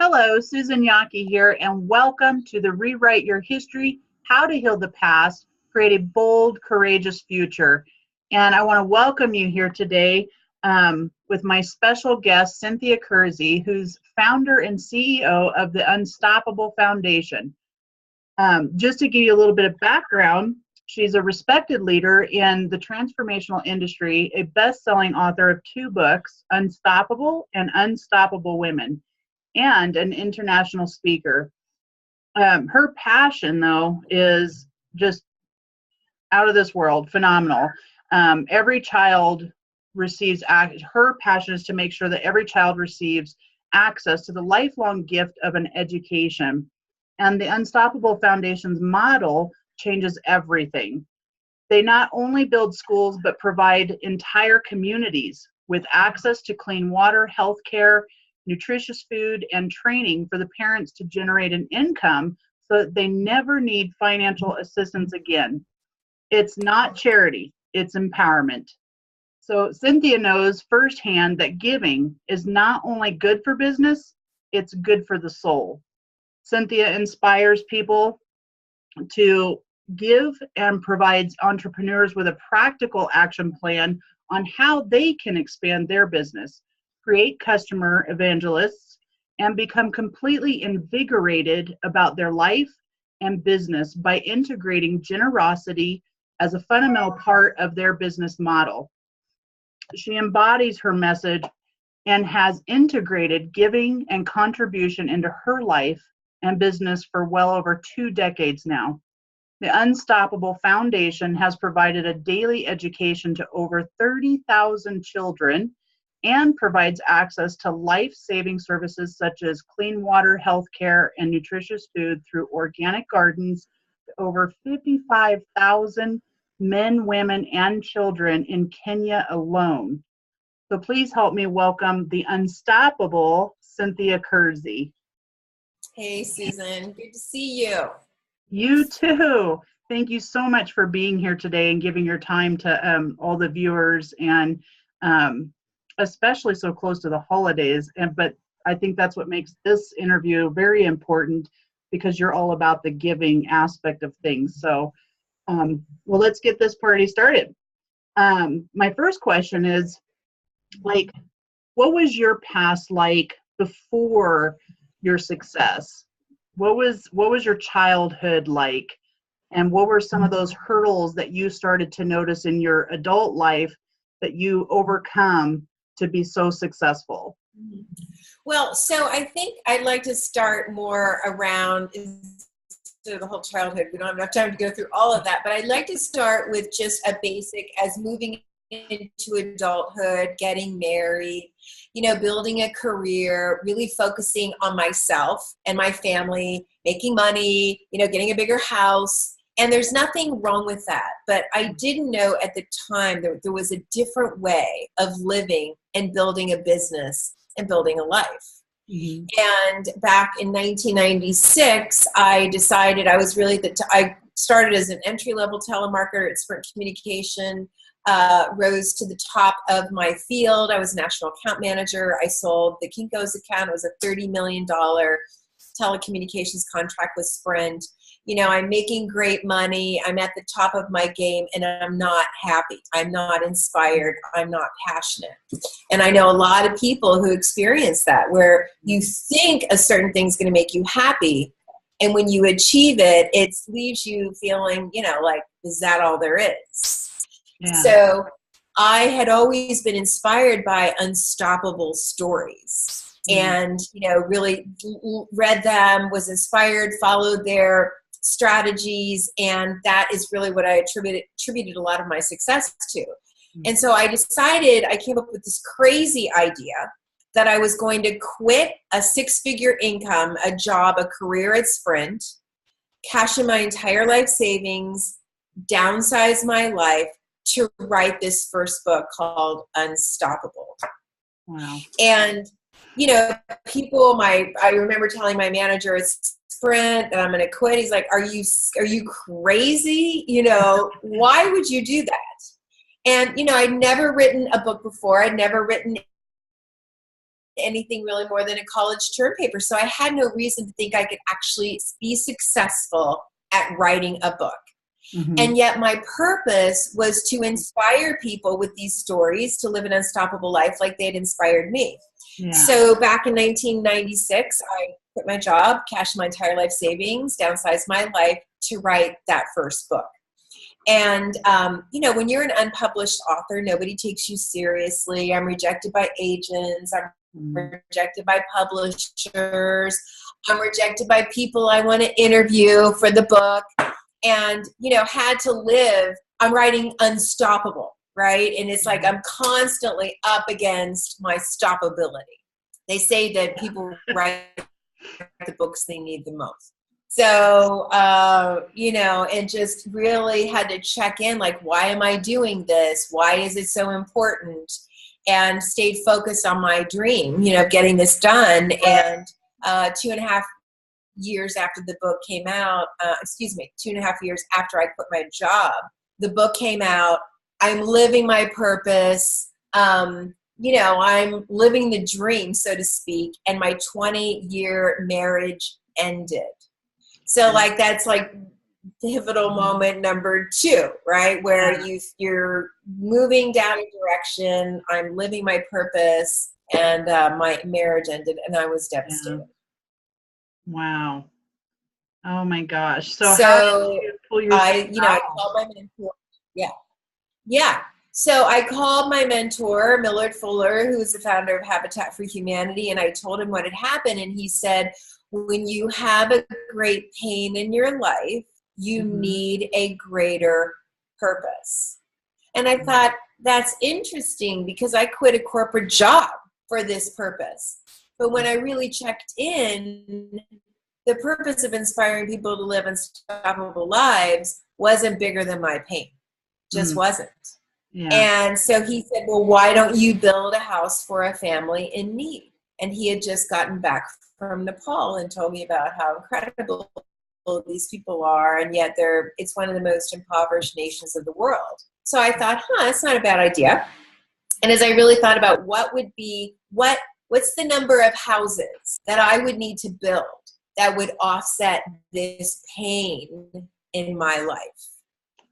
Hello, Susan Yockey here, and welcome to the Rewrite Your History, How to Heal the Past, Create a Bold, Courageous Future. And I want to welcome you here today with my special guest, Cynthia Kersey, who's founder and CEO of the Unstoppable Foundation. Just to give you a little bit of background, she's a respected leader in the transformational industry, a best-selling author of 2 books, Unstoppable and Unstoppable Women, and an international speaker. Her passion, though, is just out of this world, phenomenal. Every child receives, her passion is to make sure that every child receives access to the lifelong gift of an education. And the Unstoppable Foundation's model changes everything. They not only build schools, but provide entire communities with access to clean water, healthcare, nutritious food, and training for the parents to generate an income so that they never need financial assistance again. It's not charity, it's empowerment. So Cynthia knows firsthand that giving is not only good for business, it's good for the soul. Cynthia inspires people to give and provides entrepreneurs with a practical action plan on how they can expand their business, create customer evangelists, and become completely invigorated about their life and business by integrating generosity as a fundamental part of their business model. She embodies her message and has integrated giving and contribution into her life and business for well over 2 decades now. The Unstoppable Foundation has provided a daily education to over 30,000 children and provides access to life-saving services such as clean water, healthcare, and nutritious food through organic gardens to over 55,000 men, women, and children in Kenya alone. So please help me welcome the unstoppable Cynthia Kersey. Hey, Susan. Good to see you. You too. Thank you so much for being here today and giving your time to all the viewers, and especially so close to the holidays. But I think that's what makes this interview very important, because you're all about the giving aspect of things. So, well, let's get this party started. My first question is, what was your past like before your success? What was your childhood like? And what were some of those hurdles that you started to notice in your adult life that you overcome to be so successful? Well, so I think I'd like to start more around the whole childhood. We don't have enough time to go through all of that, but I'd like to start with just a basic as moving into adulthood, getting married, building a career, really focusing on myself and my family, making money, getting a bigger house. And there's nothing wrong with that. But I didn't know at the time that there was a different way of living and building a business and building a life. Mm-hmm. And back in 1996, I decided I was really I started as an entry-level telemarketer at Sprint Communication, rose to the top of my field. I was national account manager. I sold the Kinko's account. It was a $30 million telecommunications contract with Sprint. I'm making great money. I'm at the top of my game, and I'm not happy. I'm not inspired. I'm not passionate. And I know a lot of people who experience that, where you think a certain thing's going to make you happy, and when you achieve it, it leaves you feeling, like, is that all there is? Yeah. So I had always been inspired by unstoppable stories. And, really read them, was inspired, followed their strategies, and that is really what I attributed a lot of my success to. Mm-hmm. And so I decided, I came up with this crazy idea that I was going to quit a 6-figure income, a job, a career at Sprint, cash in my entire life savings, downsize my life to write this first book called Unstoppable. Wow. And I remember telling my manager at Sprint that I'm going to quit. He's like, are you crazy? Why would you do that? And, I'd never written a book before. I'd never written anything really more than a college term paper. So I had no reason to think I could actually be successful at writing a book. Mm-hmm. And yet my purpose was to inspire people with these stories to live an unstoppable life like they had inspired me. Yeah. So back in 1996, I quit my job, cashed my entire life savings, downsized my life to write that first book. And, when you're an unpublished author, nobody takes you seriously. I'm rejected by agents. I'm rejected by publishers. I'm rejected by people I want to interview for the book. And, had to live, I'm writing unstoppable, right? And it's like I'm constantly up against my stoppability. They say that people write the books they need the most. So, and just really had to check in, like, why am I doing this? Why is it so important? And stayed focused on my dream, of getting this done. And 2.5 years after the book came out, 2.5 years after I quit my job, the book came out. I'm living my purpose. I'm living the dream, so to speak. And my 20-year marriage ended. So that's pivotal moment number 2, right? Where you're moving down a direction. I'm living my purpose, and my marriage ended, and I was devastated. Wow. Oh my gosh. So how did you pull yourself I called my mentor. Yeah. So I called my mentor, Millard Fuller, who is the founder of Habitat for Humanity, and I told him what had happened, and he said, when you have a great pain in your life, you need a greater purpose. And I thought, that's interesting, because I quit a corporate job for this purpose. But when I really checked in, the purpose of inspiring people to live unstoppable lives wasn't bigger than my pain. Just wasn't. Yeah. And so he said, well, why don't you build a house for a family in need? And he had just gotten back from Nepal and told me about how incredible these people are, and yet it's one of the most impoverished nations of the world. So I thought, that's not a bad idea. And as I really thought about what's the number of houses that I would need to build that would offset this pain in my life.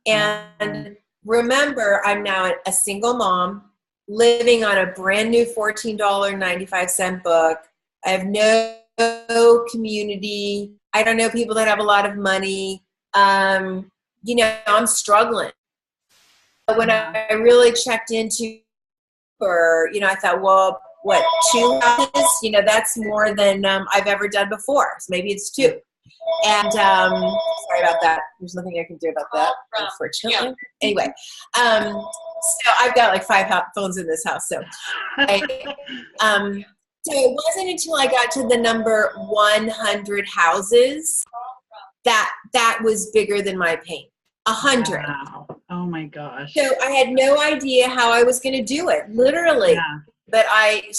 And remember, I'm now a single mom living on a brand new $14.95 book. I have no community. I don't know people that have a lot of money. I'm struggling. When I really checked into I thought, well, what, 2 houses? That's more than I've ever done before. So maybe it's 2. And sorry about that. There's nothing I can do about that, unfortunately. Yeah. Anyway, so I've got like 5 phones in this house. So, so it wasn't until I got to the number 100 houses that was bigger than my pain. 100. Wow. Oh my gosh. So I had no idea how I was going to do it, literally. Yeah. But I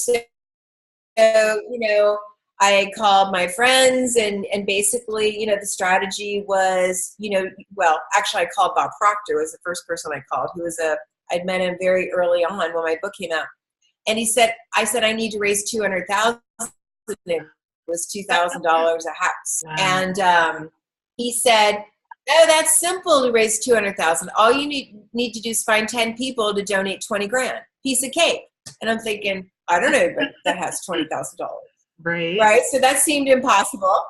had called my friends, and basically, the strategy was, actually I called Bob Proctor, was the first person I called, who was I'd met him very early on when my book came out. And I said, I need to raise $200,000. It was $2,000 a house. Wow. And he said, oh, that's simple to raise $200,000. All you need to do is find 10 people to donate $20,000. Piece of cake. And I'm thinking, I don't know, but that has $20,000. Right. So that seemed impossible.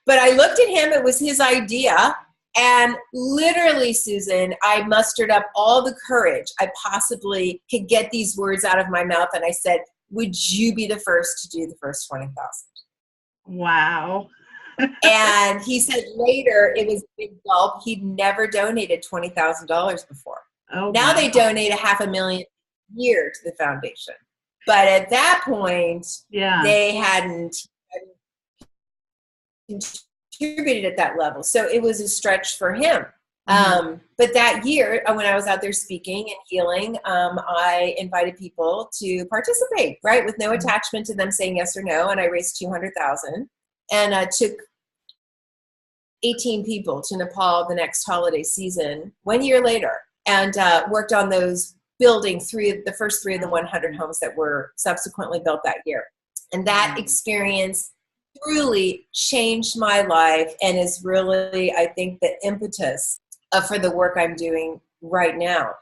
But I looked at him. It was his idea. And literally, Susan, I mustered up all the courage I possibly could get these words out of my mouth. And I said, would you be the first to do the first 20,000? Wow. And he said later, it was a big gulp. He'd never donated $20,000 before. Oh, now wow. They donate $500,000 a year to the foundation. But at that point, they hadn't contributed at that level. So it was a stretch for him. But that year, when I was out there speaking and healing, I invited people to participate, right, with no attachment to them saying yes or no. And I raised $200,000 and took 18 people to Nepal the next holiday season 1 year later, and worked on those building the first 3 of the 100 homes that were subsequently built that year. And that experience truly changed my life and is really, I think, the impetus for the work I'm doing right now.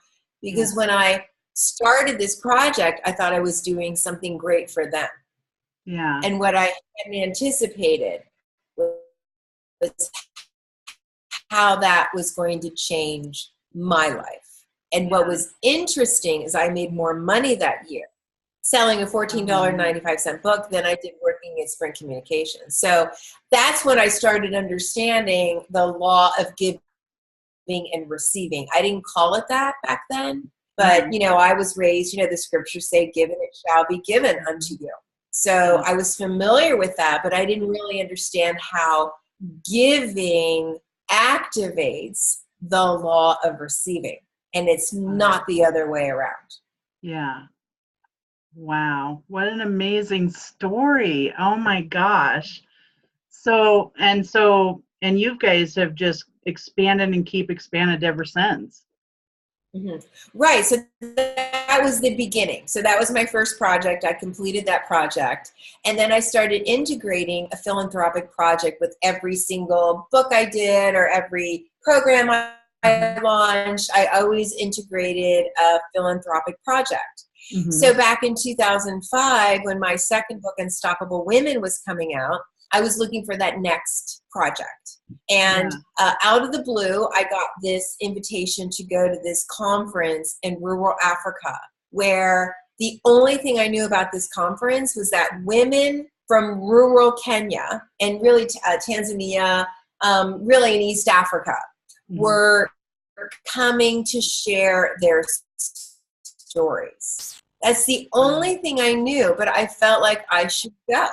Because when I started this project, I thought I was doing something great for them. Yeah. And what I hadn't anticipated was how that was going to change my life. And what was interesting is I made more money that year selling a $14.95 book than I did working at Sprint Communications. So that's when I started understanding the law of giving and receiving. I didn't call it that back then, but I was raised, the scriptures say, given it shall be given unto you. So I was familiar with that, but I didn't really understand how giving activates the law of receiving. And it's not the other way around. Yeah. Wow. What an amazing story. Oh my gosh. And you guys have just expanded and keep expanded ever since. Right. So that was the beginning. So that was my first project. I completed that project. And then I started integrating a philanthropic project with every single book I did or every program I launched. I always integrated a philanthropic project. So back in 2005, when my second book, Unstoppable Women, was coming out, I was looking for that next project. And out of the blue, I got this invitation to go to this conference in rural Africa, where the only thing I knew about this conference was that women from rural Kenya and really Tanzania, really in East Africa, were coming to share their stories. That's the only thing I knew, but I felt like I should go.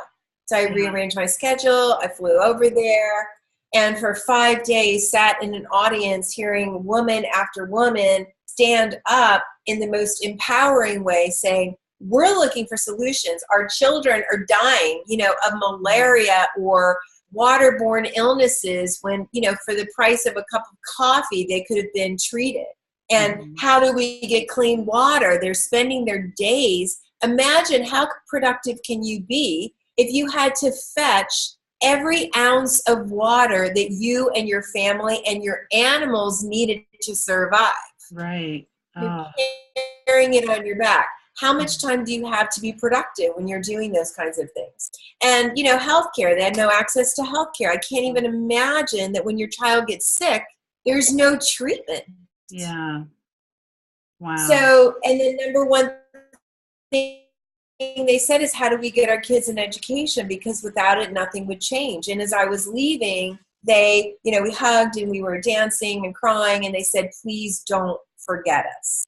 So I rearranged my schedule. I flew over there, and for 5 days sat in an audience hearing woman after woman stand up in the most empowering way saying, we're looking for solutions. Our children are dying, of malaria or waterborne illnesses when, for the price of a cup of coffee, they could have been treated. And how do we get clean water? They're spending their days. Imagine how productive can you be if you had to fetch every ounce of water that you and your family and your animals needed to survive. Right. You're carrying it on your back. How much time do you have to be productive when you're doing those kinds of things? And, healthcare, they had no access to healthcare. I can't even imagine that when your child gets sick, there's no treatment. Yeah. Wow. So, and the number one thing they said is, how do we get our kids an education? Because without it, nothing would change. And as I was leaving, we hugged and we were dancing and crying, and they said, please don't forget us.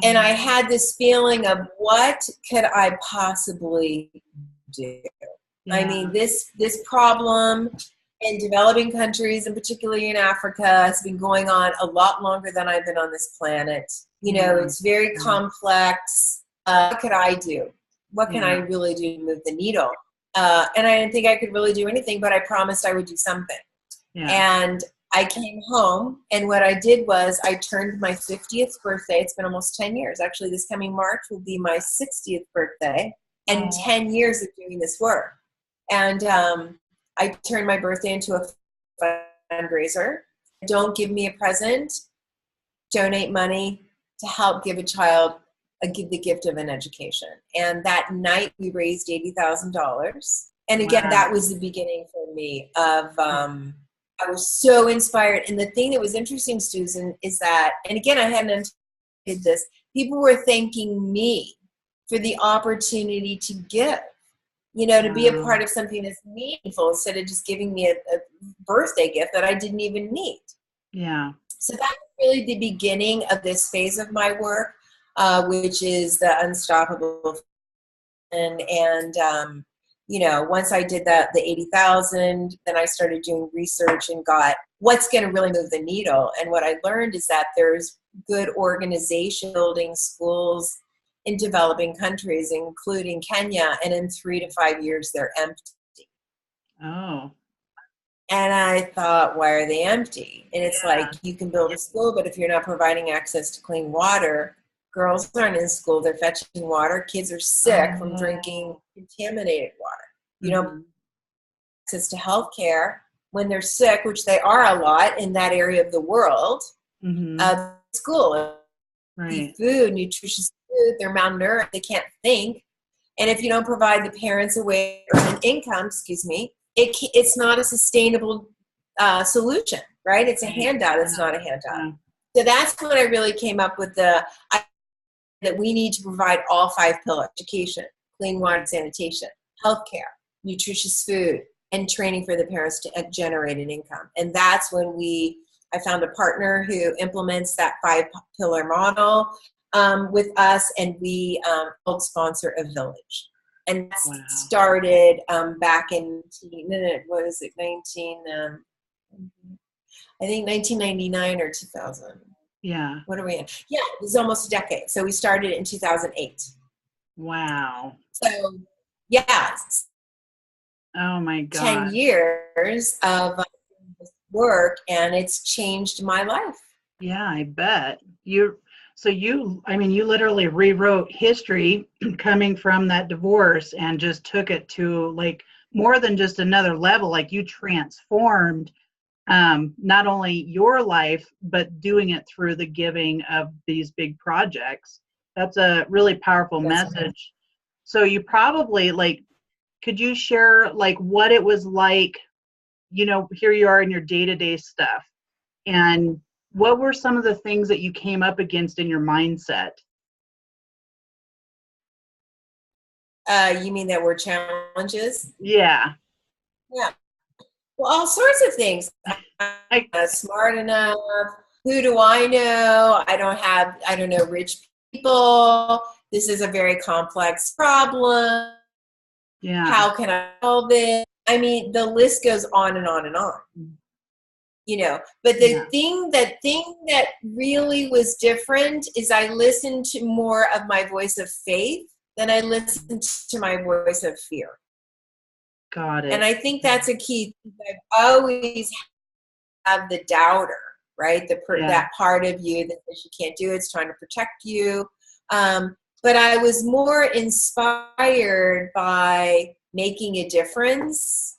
And I had this feeling of, what could I possibly do? I mean, this problem in developing countries, and particularly in Africa, has been going on a lot longer than I've been on this planet. It's very complex. What could I do? What can I really do to move the needle? And I didn't think I could really do anything, but I promised I would do something. And I came home, and what I did was I turned my 50th birthday. It's been almost 10 years. Actually, this coming March will be my 60th birthday, and 10 years of doing this work. And I turned my birthday into a fundraiser. Don't give me a present. Donate money to help give a child the gift of an education. And that night we raised $80,000. And again, that was the beginning for me of, I was so inspired. And the thing that was interesting, Susan, is that, and again, I hadn't anticipated this, people were thanking me for the opportunity to give, to be a part of something that's meaningful instead of just giving me a birthday gift that I didn't even need. Yeah. So that was really the beginning of this phase of my work, which is the Unstoppable. And once I did that, the 80,000, then I started doing research and got what's going to really move the needle. And what I learned is that there's good organization building schools in developing countries, including Kenya, and in 3 to 5 years, they're empty. Oh. And I thought, why are they empty? And it's like, you can build a school, but if you're not providing access to clean water, Girls aren't in school, they're fetching water. Kids are sick from drinking contaminated water. You know, access to health care when they're sick, which they are a lot in that area of the world. School, Right. food, nutritious food, they're malnourished, they can't think. And if you don't provide the parents a way to earn an income, it's not a sustainable solution, right? It's a handout, it's not a handout. So that's when I really came up with that we need to provide all 5 pillars: education, clean water and sanitation, healthcare, nutritious food, and training for the parents to generate an income. And that's when I found a partner who implements that 5-pillar model with us, and we helped sponsor a village. And that started back in, what is it, I think 1999 or 2000. Yeah. What are we in? Yeah, it was almost a decade. So we started in 2008. Wow. So, yeah. Oh my God. 10 years of work, and it's changed my life. Yeah, I bet. You literally rewrote history coming from that divorce and just took it to like more than just another level. Like you transformed not only your life, but doing it through the giving of these big projects. That's a really powerful message. Right. So you probably could you share what it was like, here you are in your day-to-day stuff, and what were some of the things that you came up against in your mindset? You mean that were challenges? Yeah. Yeah. Well, all sorts of things. I'm not smart enough. Who do I know? I don't know rich people. This is a very complex problem. Yeah. How can I solve it? I mean, the list goes on and on and on. But the thing that really was different is I listened to more of my voice of faith than I listened to my voice of fear. Got it. And I think that's a key. I've always have the doubter, right? That part of you that says you can't do it, it's trying to protect you. But I was more inspired by making a difference,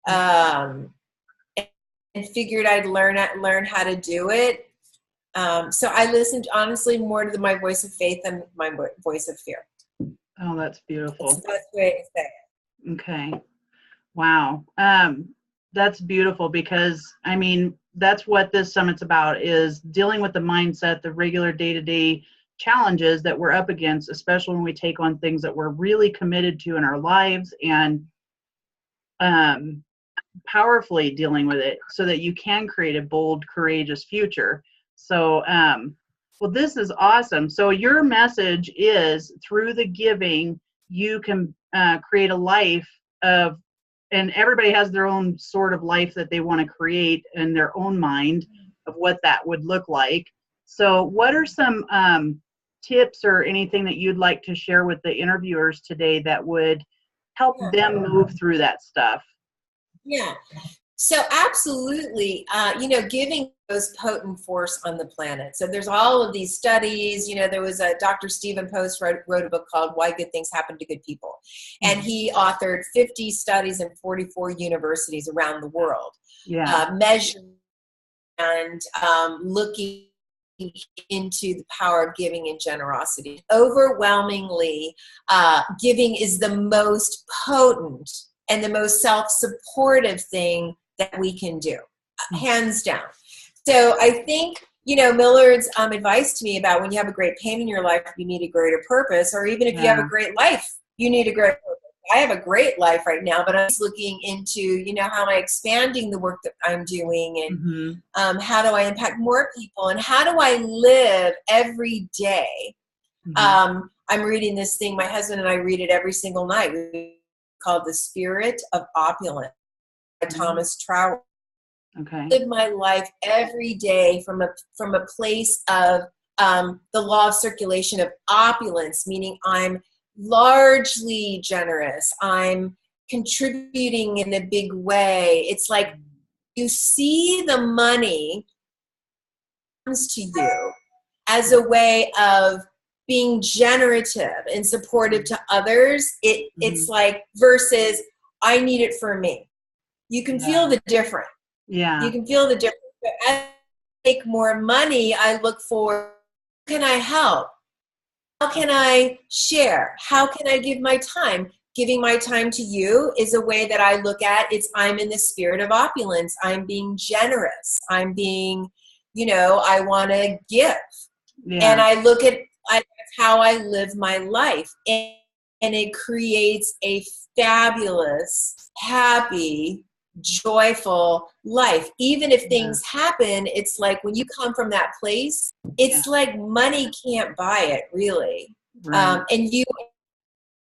and figured I'd learn how to do it. So I listened honestly more to my voice of faith than my voice of fear. Oh, that's beautiful. That's the best way to say it. Okay. Wow. That's beautiful because, that's what this summit's about, is dealing with the mindset, the regular day-to-day challenges that we're up against, especially when we take on things that we're really committed to in our lives, and powerfully dealing with it so that you can create a bold, courageous future. So, well, this is awesome. So your message is through the giving, you can create a life of, and everybody has their own sort of life that they want to create in their own mind of what that would look like. So what are some tips or anything that you'd like to share with the interviewers today that would help them move through that stuff? Yeah. So absolutely, giving is potent force on the planet. So there's all of these studies. There was a Dr. Stephen Post wrote a book called Why Good Things Happen to Good People. And he authored 50 studies in 44 universities around the world, measuring and looking into the power of giving and generosity. Overwhelmingly, giving is the most potent and the most self-supportive thing that we can do, hands down. So I think, Millard's advice to me about when you have a great pain in your life, you need a greater purpose, or even if you have a great life, you need a great purpose. I have a great life right now, but I'm just looking into, how am I expanding the work that I'm doing, and how do I impact more people, and how do I live every day? I'm reading this thing, my husband and I read it every single night, called The Spirit of Opulence by Thomas Trowell. Okay. Live my life every day from a place of the law of circulation of opulence, meaning I'm largely generous. I'm contributing in a big way. It's like you see the money comes to you, as a way of being generative and supportive to others. It's like versus I need it for me. You can feel the difference. Yeah. You can feel the difference. But as I make more money, I look for, how can I help? How can I share? How can I give my time? Giving my time to you is a way that I look at it's I'm in the spirit of opulence. I'm being generous. I'm being, I want to give. Yeah. And I look at how I live my life. And it creates a fabulous, happy, joyful life. Even if things happen, it's like when you come from that place, it's like money can't buy it, really. Right. And you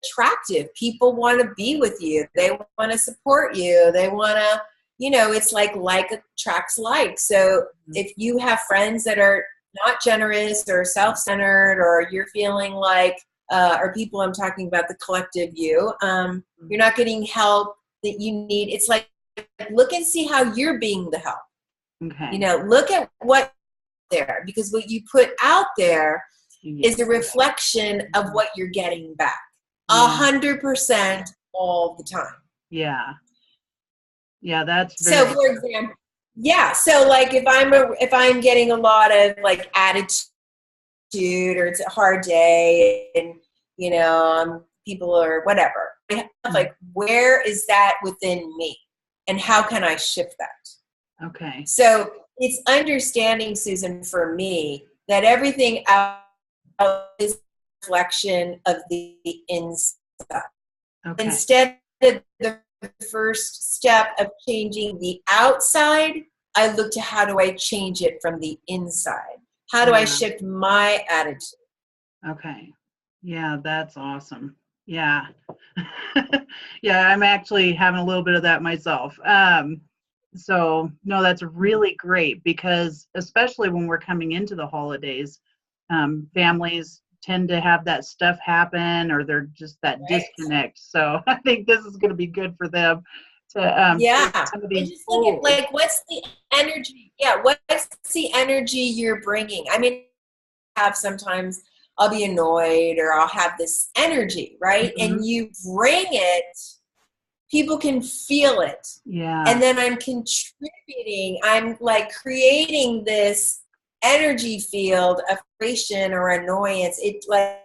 attractive. People want to be with you. They want to support you. They want to, it's like attracts like. So if you have friends that are not generous or self-centered, or you're feeling like, or people, I'm talking about the collective you, you're not getting help that you need. It's like, look and see how you're being the help. Okay. Look at what's there, because what you put out there is a reflection of what you're getting back. 100% all the time. Yeah. Yeah, that's very so. For example, so like if I'm getting a lot of like attitude, or it's a hard day, and people are whatever, like where is that within me, and how can I shift that? Okay. So it's understanding, Susan, for me, that everything out is a reflection of the inside. Okay. Instead of the first step of changing the outside, I look to how do I change it from the inside? How do I shift my attitude? Okay. Yeah, that's awesome. Yeah. Yeah, I'm actually having a little bit of that myself. So, no, that's really great, because especially when we're coming into the holidays, families tend to have that stuff happen, or they're just that disconnect. So I think this is going to be good for them to some of these. Just look at like what's the energy? Yeah, what's the energy you're bringing? I mean, sometimes I'll be annoyed, or I'll have this energy, right? Mm-hmm. And you bring it. People can feel it. Yeah. And then I'm contributing. I'm like creating this energy field of frustration or annoyance. It's right,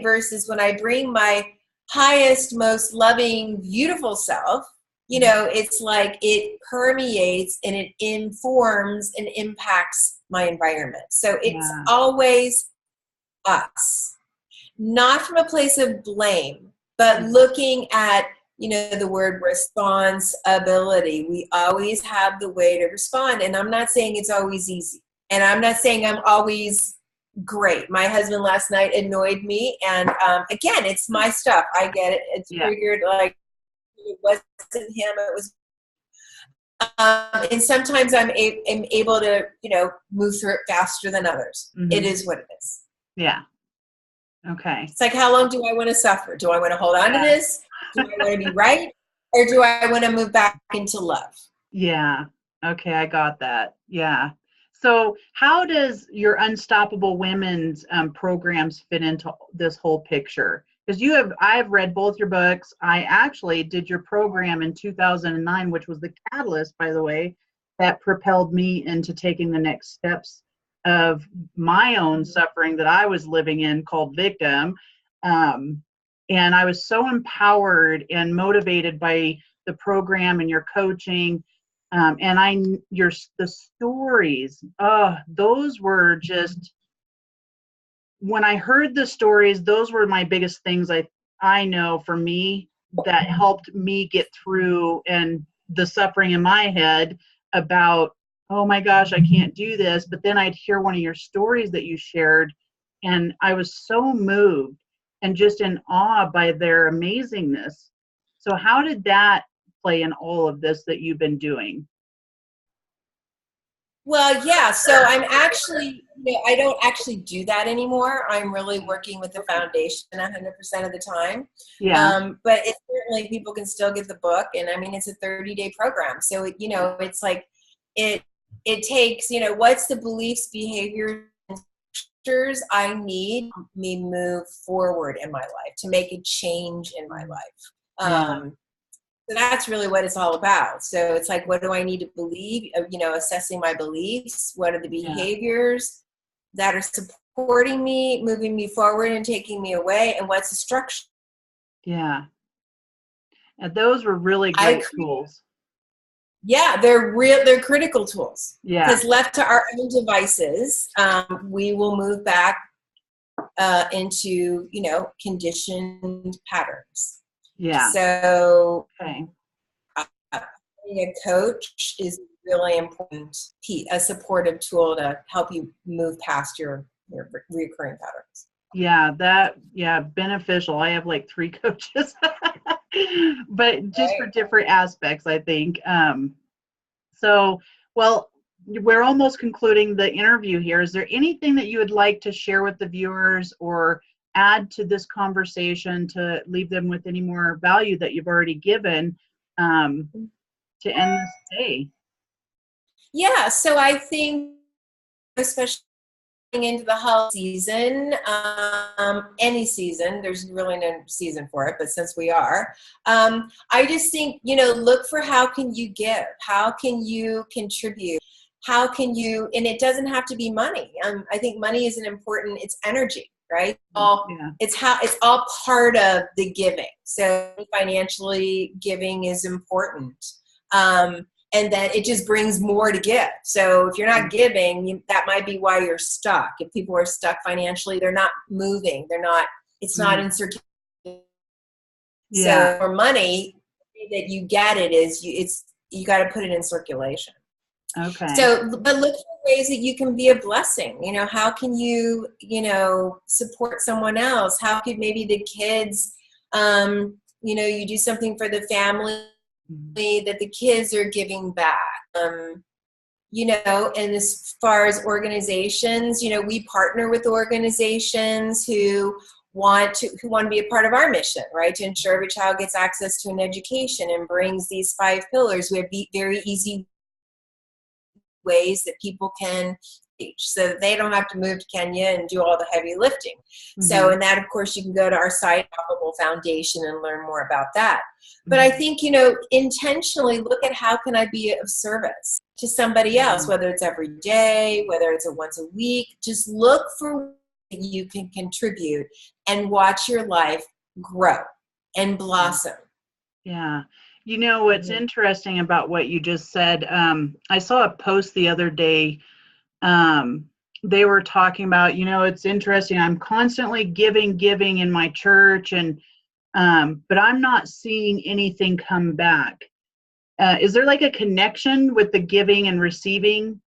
versus when I bring my highest, most loving, beautiful self, it's like it permeates and it informs and impacts my environment. So it's always us, not from a place of blame, but looking at, the word responsibility. We always have the way to respond. And I'm not saying it's always easy. And I'm not saying I'm always great. My husband last night annoyed me. And again, it's my stuff. I get it. It's triggered, like it wasn't him. It was. And sometimes I'm able to, move through it faster than others. Mm-hmm. It is what it is. Yeah. Okay. It's like, how long do I want to suffer? Do I want to hold on to this? Do I want to be right? Or do I want to move back into love? Yeah. Okay. I got that. Yeah. So how does your Unstoppable Women's programs fit into this whole picture? Because I've read both your books. I actually did your program in 2009, which was the catalyst, by the way, that propelled me into taking the next steps of my own suffering that I was living in, called victim. And I was so empowered and motivated by the program and your coaching. And the stories, those were just, when I heard the stories, those were my biggest things I know for me that helped me get through and the suffering in my head about, oh my gosh, I can't do this. But then I'd hear one of your stories that you shared, and I was so moved and just in awe by their amazingness. So how did that play in all of this that you've been doing? Well, yeah, so I'm actually, I don't actually do that anymore. I'm really working with the foundation 100% of the time. Yeah. But it's certainly, people can still get the book. And I mean, it's a 30-day program. So, it's like, it takes, what's the beliefs, behaviors, and structures I need me move forward in my life to make a change in my life. Yeah. So that's really what it's all about. So it's like, what do I need to believe? Assessing my beliefs. What are the behaviors that are supporting me, moving me forward and taking me away? And what's the structure? Yeah. And those were really great tools. Yeah, they're critical tools. Yeah. Because left to our own devices, we will move back into, conditioned patterns. Yeah. So Okay. Being a coach is really important, a supportive tool to help you move past your recurring patterns. Yeah, beneficial. I have like 3 coaches, but just for different aspects, I think. So, well, we're almost concluding the interview here. Is there anything that you would like to share with the viewers or add to this conversation to leave them with any more value that you've already given to end this day? Yeah, so I think, especially into the holiday season, any season, there's really no season for it, but since we are, I just think, look for how can you give, how can you contribute, how can you, and it doesn't have to be money. I think money is it's energy, right? It's all part of the giving. So financially giving is important. And then it just brings more to give. So if you're not giving, that might be why you're stuck. If people are stuck financially, they're not moving. It's not in circulation. Yeah. So for money, the way that you get it is you got to put it in circulation. Okay. So, but look for ways that you can be a blessing. How can you, support someone else? How could maybe the kids, you do something for the family that the kids are giving back, and as far as organizations, we partner with organizations who want to be a part of our mission, right? To ensure every child gets access to an education and brings these 5 pillars. We have very easy ways that people can teach so that they don't have to move to Kenya and do all the heavy lifting. So, and that, of course, you can go to our site, Hoppable Foundation, and learn more about that. But I think, intentionally look at how can I be of service to somebody else, whether it's every day, whether it's once a week. Just look for what you can contribute and watch your life grow and blossom. Yeah. What's interesting about what you just said, I saw a post the other day. They were talking about, it's interesting. I'm constantly giving in my church, and but I'm not seeing anything come back. Is there like a connection with the giving and receiving?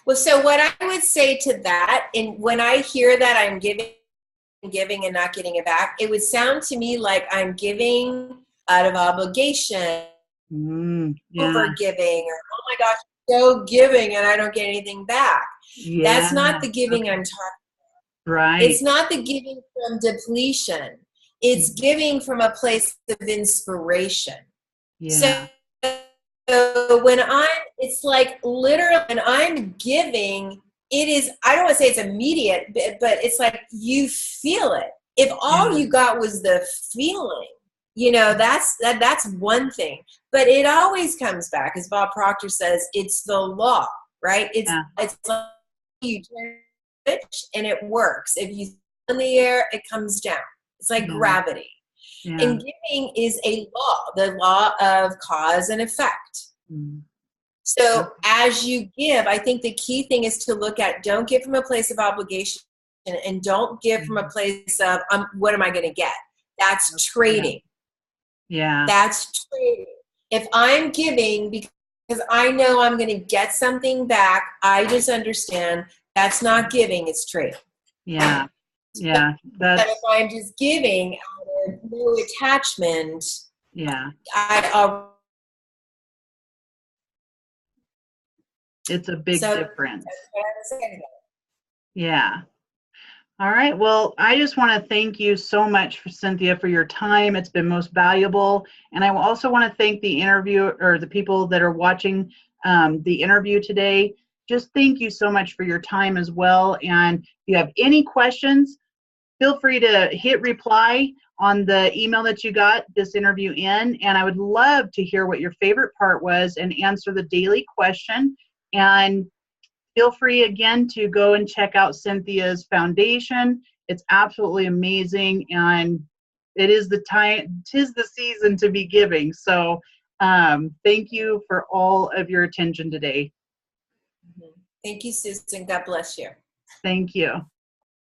Well, so what I would say to that, and when I hear that I'm giving and not getting it back, it would sound to me like I'm giving out of obligation, over giving, or oh my gosh, so giving and I don't get anything back. That's not the giving I'm talking about. Right. It's not the giving from depletion. It's giving from a place of inspiration. Yeah. So when it's like literally when I'm giving, it is, I don't want to say it's immediate, but it's like you feel it. If all you got was the feeling, that's one thing. But it always comes back, as Bob Proctor says, it's the law, right? It's like you turn a switch and it works. If you in the air, it comes down. It's like gravity. Yeah. And giving is a law, the law of cause and effect. So as you give, I think the key thing is to look at, don't give from a place of obligation, and don't give from a place of, what am I going to get? That's trading. Yeah. That's trading. If I'm giving because I know I'm going to get something back, I just understand that's not giving, it's trading. Yeah. Yeah. But if I'm just giving out of no attachment, it's a big difference. That's what I was saying. Yeah. All right. Well, I just want to thank you so much, Cynthia, for your time. It's been most valuable. And I also want to thank the interviewer or the people that are watching the interview today. Just thank you so much for your time as well. And if you have any questions, feel free to hit reply on the email that you got this interview in. And I would love to hear what your favorite part was and answer the daily question. And feel free again to go and check out Cynthia's foundation. It's absolutely amazing, and it is the time, 'tis the season to be giving. So thank you for all of your attention today. Thank you, Susan. God bless you. Thank you.